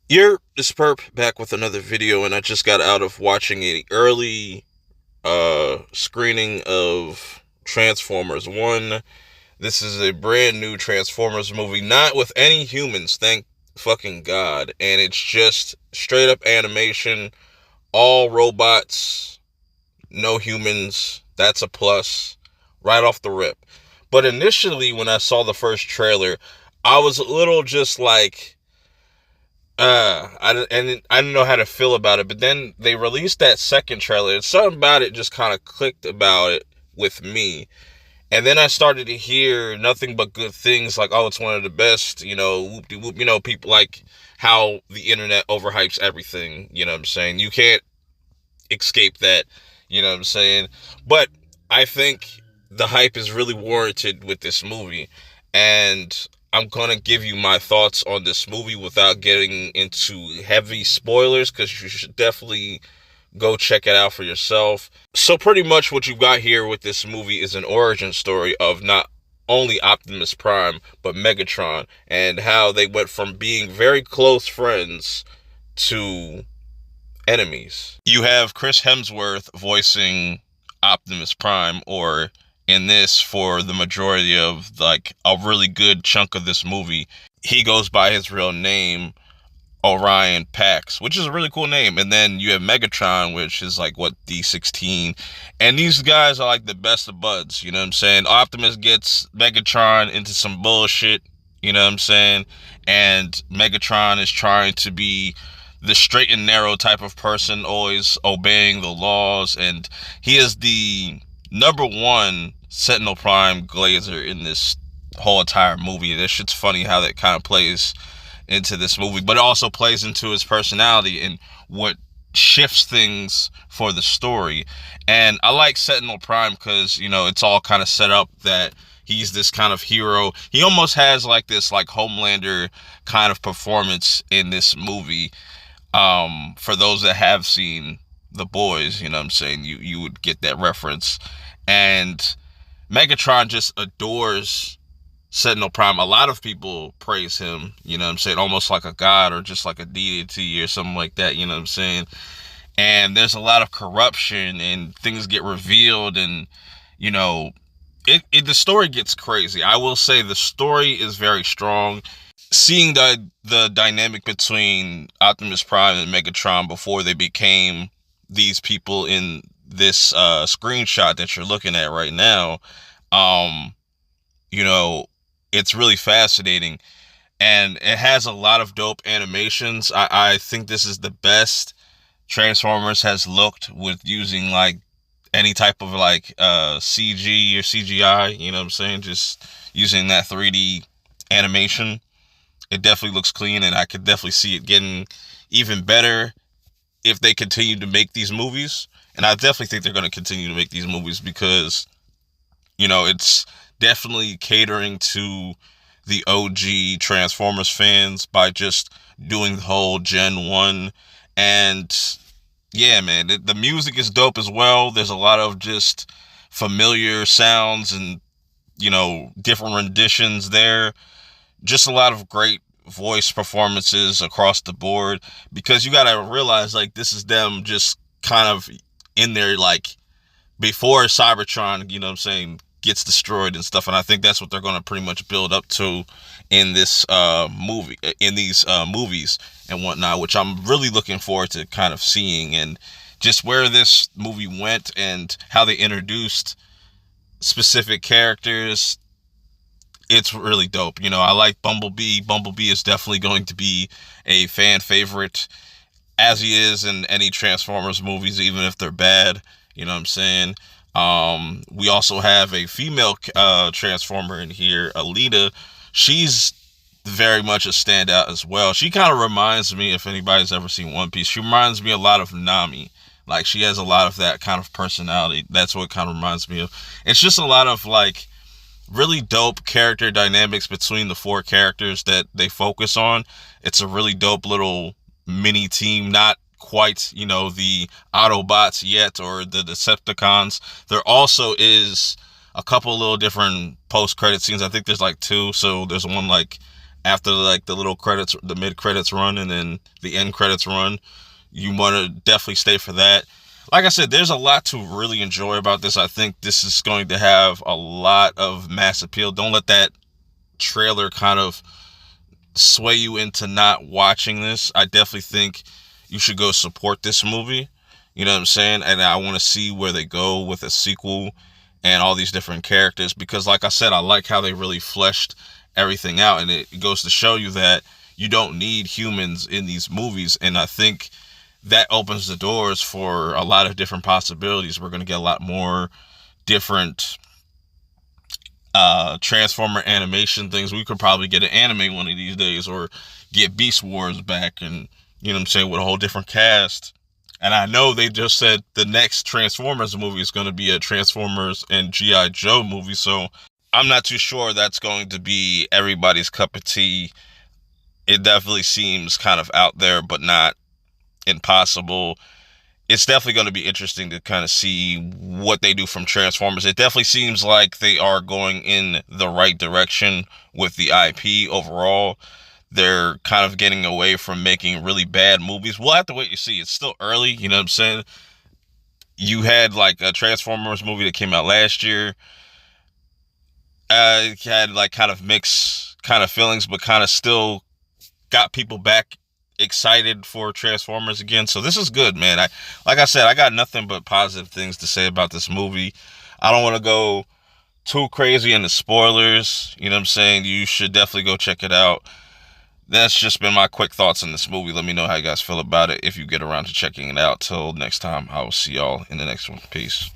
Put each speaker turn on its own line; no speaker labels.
It's Perp back with another video, and I just got out of watching an early screening of Transformers 1. This is a brand new Transformers movie, not with any humans, thank fucking God. And it's just straight up animation, all robots, no humans. That's a plus right off the rip. But initially, when I saw the first trailer, I was a little just like, I didn't know how to feel about it, but then they released that second trailer, and something about it just kind of clicked about it with me. And then I started to hear nothing but good things, like, oh, it's one of the best, whoop de whoop, people like how the internet overhypes everything, you know what I'm saying? You can't escape that, you know what I'm saying? But I think the hype is really warranted with this movie, and I'm gonna give you my thoughts on this movie without getting into heavy spoilers, because you should definitely go check it out for yourself. So pretty much what you've got here with this movie is an origin story of not only Optimus Prime but Megatron, and how they went from being very close friends to enemies. You have Chris Hemsworth voicing Optimus Prime, or in this, for the majority of like a really good chunk of this movie, he goes by his real name, Orion Pax, which is a really cool name. And then you have Megatron, which is like what, D16. And these guys are like the best of buds, you know what I'm saying? Optimus gets Megatron into some bullshit, you know what I'm saying? And Megatron is trying to be the straight and narrow type of person, always obeying the laws. And he is the number one Sentinel Prime glazer in this whole entire movie. This shit's funny how that kind of plays into this movie, but it also plays into his personality and what shifts things for the story. And I like Sentinel Prime because, it's all kind of set up that he's this kind of hero. He almost has like this like Homelander kind of performance in this movie. For those that have seen The Boys, you know what I'm saying, you would get that reference. And Megatron just adores Sentinel Prime. A lot of people praise him, you know what I'm saying, almost like a god or just like a deity or something like that, you know what I'm saying? And there's a lot of corruption and things get revealed, and you know, the story gets crazy. I will say the story is very strong. Seeing the dynamic between Optimus Prime and Megatron before they became these people in this screenshot that you're looking at right now, um, you know, it's really fascinating, and it has a lot of dope animations. I think this is the best Transformers has looked with using like any type of like CG or CGI, you know what I'm saying? Just using that 3D animation. It definitely looks clean, and I could definitely see it getting even better if they continue to make these movies. And I definitely think they're going to continue to make these movies because, it's definitely catering to the OG Transformers fans by just doing the whole Gen 1. And yeah, man, the music is dope as well. There's a lot of just familiar sounds and, different renditions there. Just a lot of great voice performances across the board, because you got to realize, like, this is them just kind of in there, like, before Cybertron, you know what I'm saying, gets destroyed and stuff. And I think that's what they're going to pretty much build up to in this movie, in these movies and whatnot, which I'm really looking forward to kind of seeing, and just where this movie went and how they introduced specific characters. It's really dope. I like Bumblebee. Bumblebee is definitely going to be a fan favorite, as he is in any Transformers movies, even if they're bad. You know what I'm saying? We also have a female Transformer in here, Alita. She's very much a standout as well. She kind of reminds me, if anybody's ever seen One Piece, she reminds me a lot of Nami. Like, she has a lot of that kind of personality. That's what it kind of reminds me of. It's just a lot of, like, really dope character dynamics between the four characters that they focus on. It's a really dope little mini team, not quite, the Autobots yet or the Decepticons. There also is a couple little different post-credit scenes. I think there's like two. So there's one like after like the little credits, the mid credits run, and then the end credits run. You want to definitely stay for that. Like I said, there's a lot to really enjoy about this. I think this is going to have a lot of mass appeal. Don't let that trailer kind of sway you into not watching this. I definitely think you should go support this movie. You know what I'm saying? And I want to see where they go with a sequel and all these different characters, because like I said, I like how they really fleshed everything out, and it goes to show you that you don't need humans in these movies. And I think that opens the doors for a lot of different possibilities. We're going to get a lot more different Transformer animation things. We could probably get an anime one of these days, or get Beast Wars back, and you know what I'm saying, with a whole different cast. And I know they just said the next Transformers movie is going to be a Transformers and G.I. Joe movie, so I'm not too sure that's going to be everybody's cup of tea. It definitely seems kind of out there, but not impossible. It's definitely going to be interesting to kind of see what they do from Transformers. It definitely seems like they are going in the right direction with the IP overall. They're kind of getting away from making really bad movies. We'll have to wait and see. It's still early, you know what I'm saying? You had like a Transformers movie that came out last year. It had like kind of mixed kind of feelings, but kind of still got people back excited for Transformers again. So this is good, man. Like I said, I got nothing but positive things to say about this movie. I don't want to go too crazy into spoilers. You know what I'm saying? You should definitely go check it out. That's just been my quick thoughts on this movie. Let me know how you guys feel about it if you get around to checking it out. Till next time, I will see y'all in the next one. Peace.